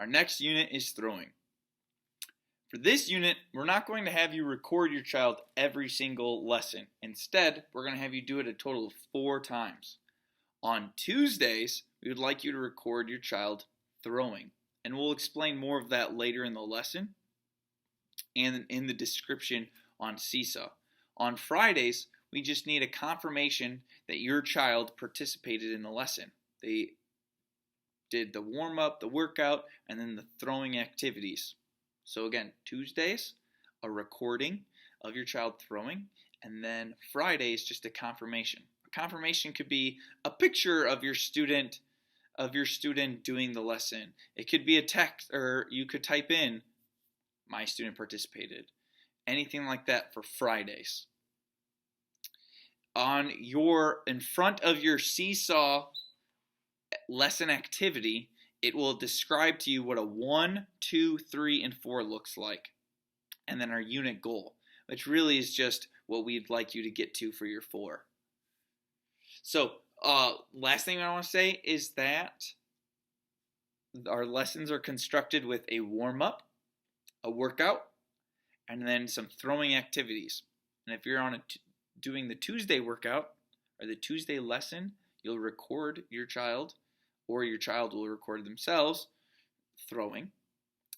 Our next unit is throwing. For this unit, we're not going to have you record your child every single lesson. Instead, we're going to have you do it a total of 4 times. On Tuesdays, we would like you to record your child throwing. And we'll explain more of that later in the lesson and in the description on Seesaw. On Fridays, we just need a confirmation that your child participated in the lesson. They did the warm-up, the workout, and then the throwing activities. So again, Tuesdays, a recording of your child throwing, and then Fridays, just a confirmation. A confirmation could be a picture of your student doing the lesson. It could be a text, or you could type in, "My student participated." Anything like that for Fridays. In front of your Seesaw lesson activity, it will describe to you what a 1, 2, 3, and 4 looks like. And then our unit goal, which really is just what we'd like you to get to for your 4. So, last thing I want to say is that our lessons are constructed with a warm-up, a workout, and then some throwing activities. And if you're doing the Tuesday workout or the Tuesday lesson, you'll record your child, or your child will record themselves throwing.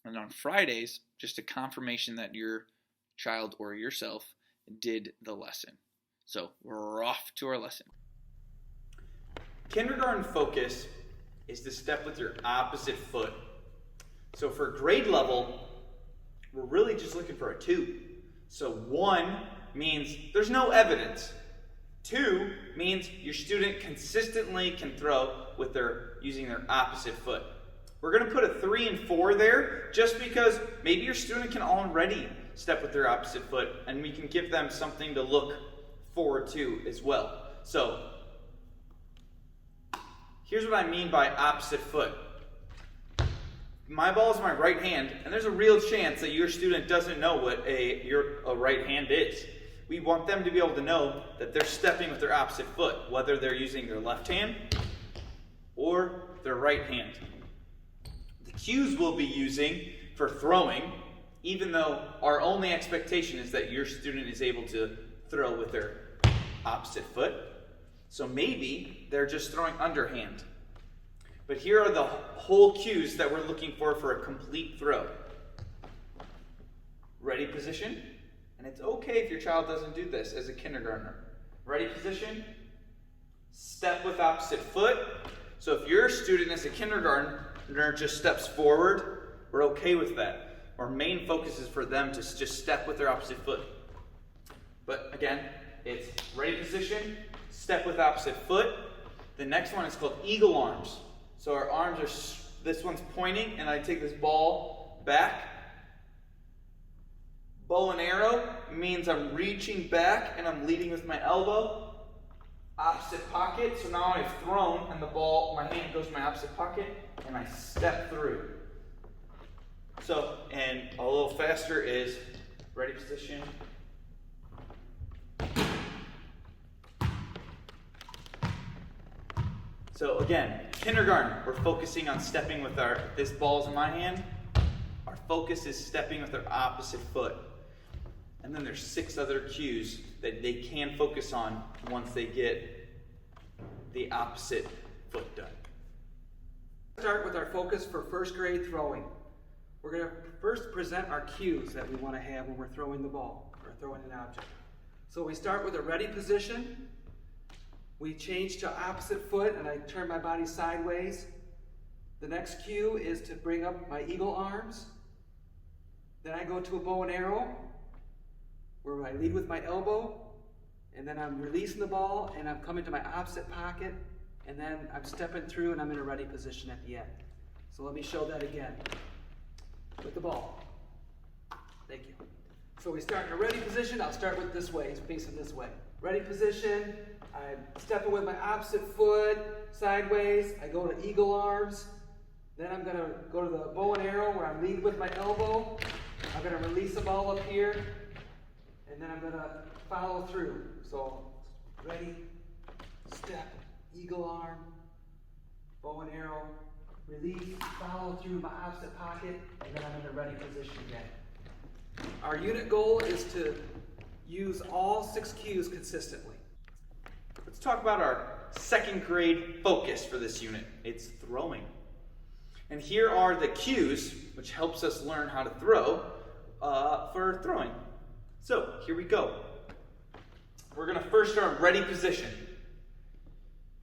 And on Fridays, just a confirmation that your child or yourself did the lesson. So we're off to our lesson. Kindergarten focus is to step with your opposite foot. So for grade level, we're really just looking for a 2. So 1 means there's no evidence. 2 means your student consistently can throw with using their opposite foot. We're going to put a 3 and 4 there just because maybe your student can already step with their opposite foot, and we can give them something to look forward to as well. So here's what I mean by opposite foot. My ball is my right hand, and there's a real chance that your student doesn't know what a right hand is. We want them to be able to know that they're stepping with their opposite foot, whether they're using their left hand or their right hand. The cues we'll be using for throwing, even though our only expectation is that your student is able to throw with their opposite foot. So maybe they're just throwing underhand. But here are the whole cues that we're looking for a complete throw. Ready position. And it's okay if your child doesn't do this as a kindergartner. Ready position. Step with opposite foot. So if your student as a kindergartner just steps forward, we're okay with that. Our main focus is for them to just step with their opposite foot. But again, it's ready position, step with opposite foot. The next one is called eagle arms. So our arms are, this one's pointing, and I take this ball back. Bow and arrow means I'm reaching back and I'm leading with my elbow. Opposite pocket, so now I've thrown and my hand goes to my opposite pocket and I step through. So, and a little faster is ready position. So again, kindergarten, we're focusing on stepping with this ball's in my hand. Our focus is stepping with our opposite foot. And then there's 6 other cues that they can focus on once they get the opposite foot done. Start with our focus for first grade throwing. We're going to first present our cues that we want to have when we're throwing the ball or throwing an object. So we start with a ready position. We change to opposite foot and I turn my body sideways. The next cue is to bring up my eagle arms. Then I go to a bow and arrow, where I lead with my elbow, and then I'm releasing the ball, and I'm coming to my opposite pocket, and then I'm stepping through, and I'm in a ready position at the end. So let me show that again with the ball. Thank you. So we start in a ready position. I'll start with this way, facing this way. Ready position, I'm stepping with my opposite foot, sideways. I go to eagle arms. Then I'm going to go to the bow and arrow, where I'm leading with my elbow. I'm going to release the ball up here. And then I'm going to follow through. So, ready, step, eagle arm, bow and arrow, release, follow through my opposite pocket, and then I'm in the ready position again. Our unit goal is to use all 6 cues consistently. Let's talk about our second grade focus for this unit. It's throwing. And here are the cues, which helps us learn how to throw for throwing. So here we go. We're going to first start ready position.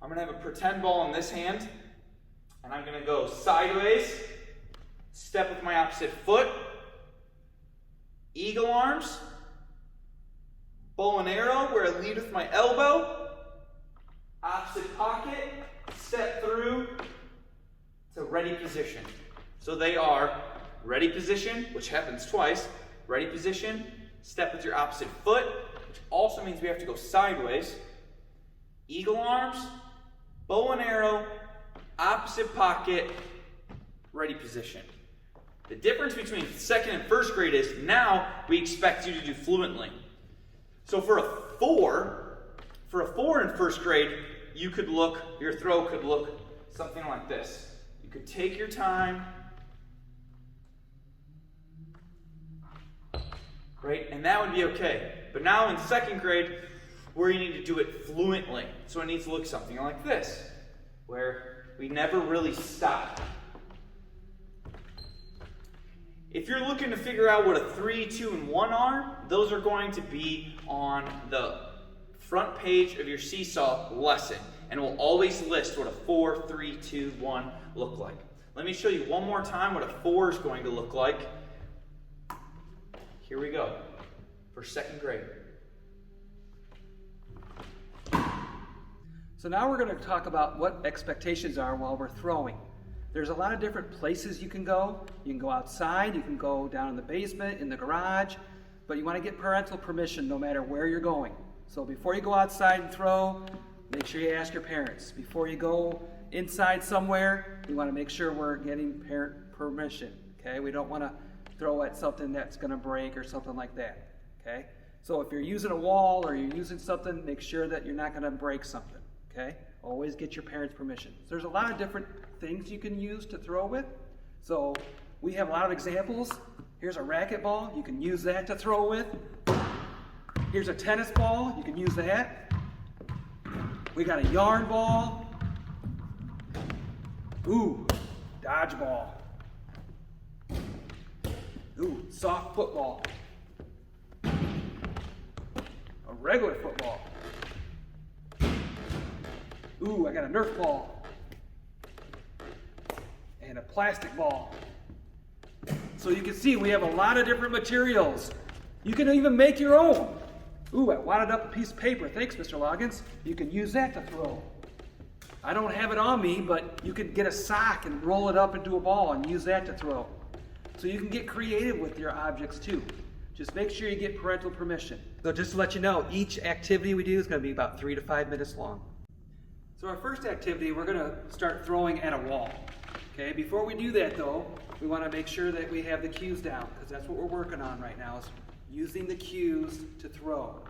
I'm going to have a pretend ball in this hand, and I'm going to go sideways, step with my opposite foot, eagle arms, bow and arrow where I lead with my elbow, opposite pocket, step through to ready position. So they are ready position, which happens twice, ready position, step with your opposite foot, which also means we have to go sideways, eagle arms, bow and arrow, opposite pocket, ready position. The difference between second and first grade is now we expect you to do fluently. So for a 4 in first grade, your throw could look something like this. You could take your time, right? And that would be okay. But now in second grade, where you need to do it fluently. So it needs to look something like this, where we never really stop. If you're looking to figure out what a 3, 2, and 1 are, those are going to be on the front page of your seesaw lesson. And we'll always list what a 4, 3, 2, 1 look like. Let me show you one more time what a 4 is going to look like. Here we go, for second grade. So now we're going to talk about what expectations are while we're throwing. There's a lot of different places you can go. You can go outside, you can go down in the basement, in the garage, but you want to get parental permission no matter where you're going. So before you go outside and throw, make sure you ask your parents. Before you go inside somewhere, we want to make sure we're getting parent permission. Okay? We don't want to throw at something that's going to break or something like that. Okay? So if you're using a wall or you're using something, make sure that you're not going to break something. Okay? Always get your parents' permission. So there's a lot of different things you can use to throw with. So we have a lot of examples. Here's a racquetball. You can use that to throw with. Here's a tennis ball. You can use that. We got a yarn ball. Ooh, dodgeball. Ooh, soft football. A regular football. Ooh, I got a Nerf ball. And a plastic ball. So you can see we have a lot of different materials. You can even make your own. Ooh, I wadded up a piece of paper. Thanks, Mr. Loggins. You can use that to throw. I don't have it on me, but you can get a sock and roll it up into a ball and use that to throw. So you can get creative with your objects too. Just make sure you get parental permission. So just to let you know, each activity we do is going to be about 3 to 5 minutes long. So our first activity, we're going to start throwing at a wall. Okay, before we do that though, we want to make sure that we have the cues down, because that's what we're working on right now, is using the cues to throw.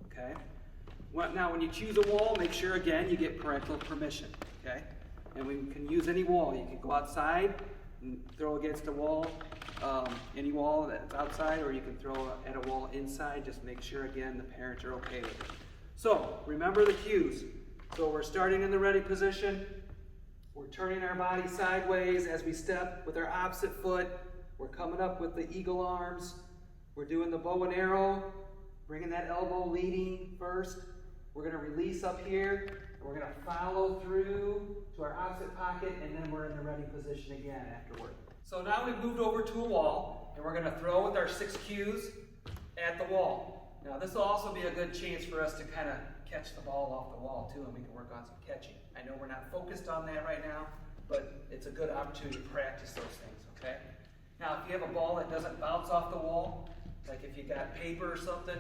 Okay? Now when you choose a wall, make sure again you get parental permission. Okay? And we can use any wall. You can go outside and throw against a wall, any wall that's outside, or you can throw at a wall inside. Just make sure again the parents are okay with it. So remember the cues. So we're starting in the ready position. We're turning our body sideways as we step with our opposite foot. We're coming up with the eagle arms. We're doing the bow and arrow, bringing that elbow leading first. We're going to release up here, and we're going to follow through to our opposite pocket, and then we're in the ready position again afterward. So now we've moved over to a wall, and we're going to throw with our 6 cues at the wall. Now this will also be a good chance for us to kind of catch the ball off the wall too, and we can work on some catching. I know we're not focused on that right now, but it's a good opportunity to practice those things, okay? Now if you have a ball that doesn't bounce off the wall, like if you got paper or something,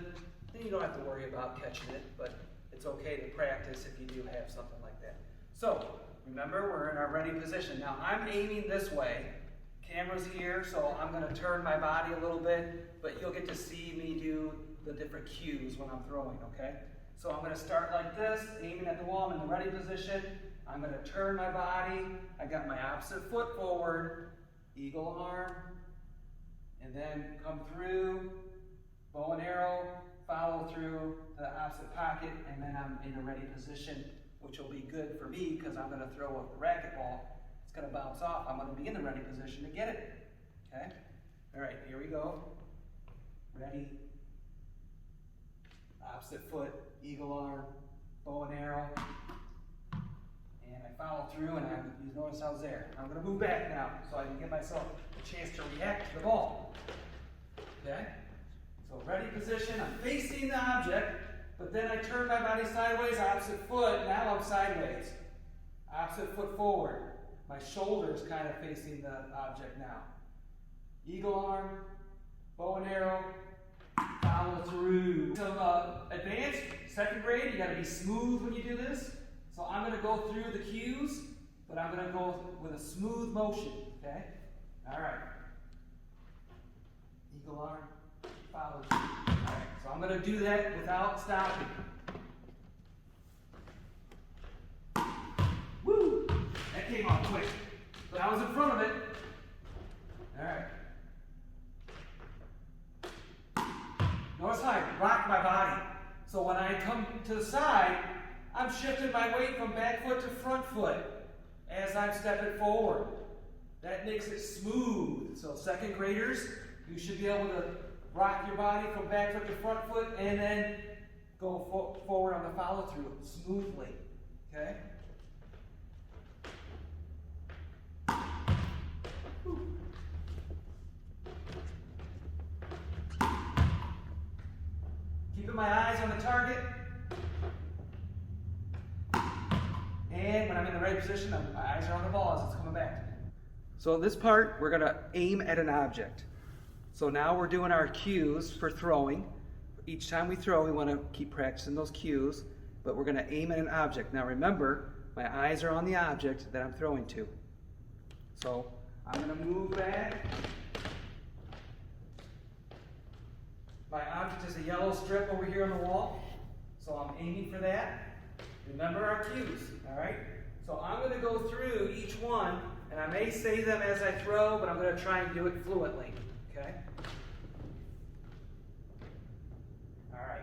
then you don't have to worry about catching it, but it's okay to practice if you do have something like that. So remember, we're in our ready position. Now I'm aiming this way. Camera's here, so I'm going to turn my body a little bit, but you'll get to see me do the different cues when I'm throwing, okay? So I'm going to start like this, aiming at the wall. I'm in the ready position. I'm going to turn my body. I got my opposite foot forward, eagle arm, and then come through, bow and arrow, follow through to the opposite pocket, and then I'm in a ready position, which will be good for me because I'm going to throw a racquetball. It's going to bounce off. I'm going to be in the ready position to get it. Okay? All right, here we go. Ready. Opposite foot, eagle arm, bow and arrow. And I follow through, and you notice I was there. I'm going to move back now so I can give myself a chance to react to the ball. Okay? So ready position, I'm facing the object, but then I turn my body sideways, opposite foot, now I'm sideways. Opposite foot forward. My shoulder's kind of facing the object now. Eagle arm, bow and arrow, follow through. Some advanced, second grade, you got to be smooth when you do this. So I'm going to go through the cues, but I'm going to go with a smooth motion, okay? All right. Eagle arm, follow through. All right, so I'm going to do that without stopping. Woo! That came off quick, but I was in front of it. All right. Notice how I rock my body. So when I come to the side, I'm shifting my weight from back foot to front foot as I'm stepping forward. That makes it smooth. So second graders, you should be able to rock your body from back foot to front foot and then go forward on the follow through smoothly. Okay? Keeping my eyes on the target. And when I'm in the right position, my eyes are on the ball as it's coming back to me. So in this part, we're going to aim at an object. So now we're doing our cues for throwing. Each time we throw, we want to keep practicing those cues, but we're going to aim at an object. Now remember, my eyes are on the object that I'm throwing to. So I'm going to move back. My object is a yellow strip over here on the wall, so I'm aiming for that. Remember our cues, all right? So I'm going to go through each one, and I may say them as I throw, but I'm going to try and do it fluently, okay? All right.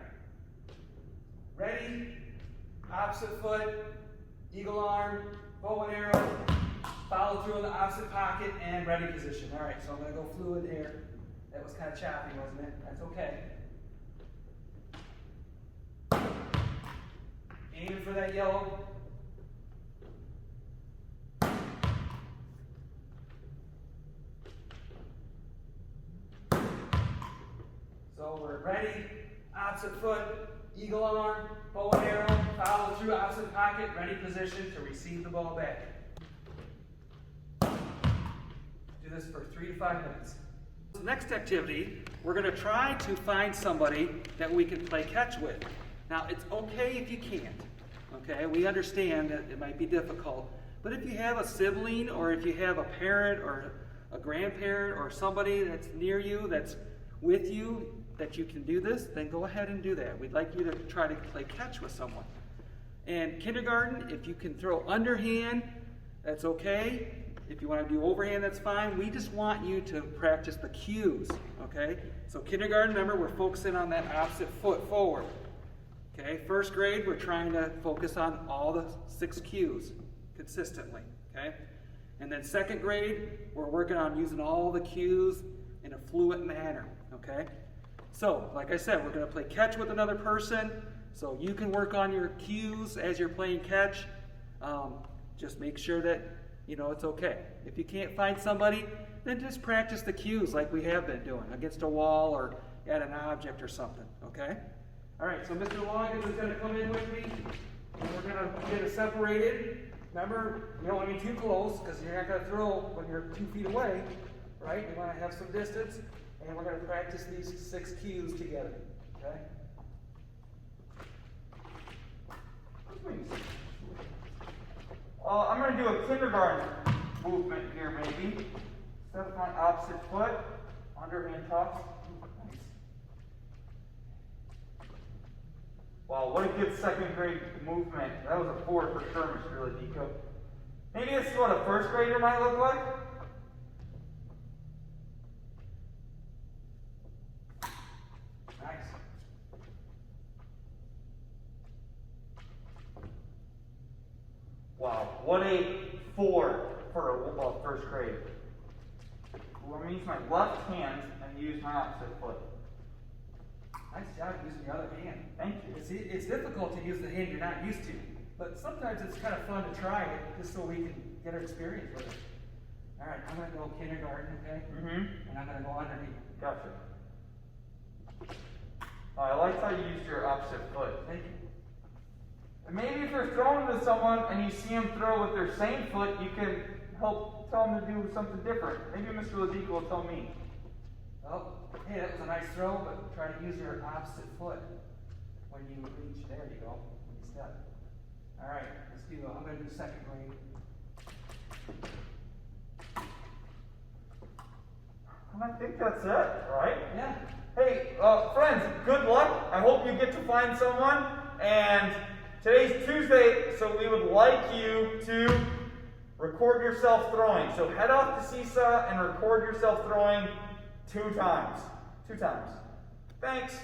Ready? Opposite foot, eagle arm, bow and arrow, follow through in the opposite pocket, and ready position. All right, so I'm going to go fluid here. That was kind of choppy, wasn't it? That's okay. Aiming for that yellow. So we're ready. Opposite foot, eagle arm, bow and arrow, follow through opposite pocket, ready position to receive the ball back. Do this for 3 to 5 minutes. The next activity, we're going to try to find somebody that we can play catch with. Now, it's okay if you can't. Okay, we understand that it might be difficult, but if you have a sibling or if you have a parent or a grandparent or somebody that's near you, that's with you, that you can do this, then go ahead and do that. We'd like you to try to play catch with someone. And kindergarten, if you can throw underhand, that's okay. If you want to do overhand, that's fine. We just want you to practice the cues, okay? So kindergarten, remember, we're focusing on that opposite foot forward. Okay, first grade, we're trying to focus on all the 6 cues consistently, okay? And then second grade, we're working on using all the cues in a fluent manner, okay? So, like I said, we're going to play catch with another person, so you can work on your cues as you're playing catch. Just make sure that, you know, it's okay. If you can't find somebody, then just practice the cues like we have been doing, against a wall or at an object or something, okay? All right, so Mr. Loggins is going to come in with me, and we're going to get it separated. Remember, you don't want to be too close because you're not going to throw when you're 2 feet away, right? You want to have some distance, and we're going to practice these 6 cues together, okay? I'm going to do a kindergarten movement here, maybe. Step with my opposite foot, underhand toss. Nice. Wow, what a good second grade movement. That was a 4 for sure, Mr. Ladico. Maybe this is what a first grader might look like? Nice. Wow, what a 4 for a first grade. Well, I'm going to use my left hand and use my opposite foot. Nice job using your other hand. Thank you. It's difficult to use the hand you're not used to, but sometimes it's kind of fun to try it just so we can get our experience with it. All right, I'm going to go kindergarten, okay? Mm-hmm. And I'm going to go underneath. Gotcha. I liked how you used your opposite foot. Thank you. And maybe if you're throwing to someone and you see them throw with their same foot, you can help tell them to do something different. Maybe Mr. Ladico will tell me. Oh, hey, that was a nice throw, but try to use your opposite foot when you reach. There you go. When you step. All right, let's do. I'm going to do second grade. I think that's it, right? Yeah. Hey, friends, good luck. I hope you get to find someone. And today's Tuesday, so we would like you to record yourself throwing. So head off to Seesaw and record yourself throwing 2 times. 2 times. Thanks.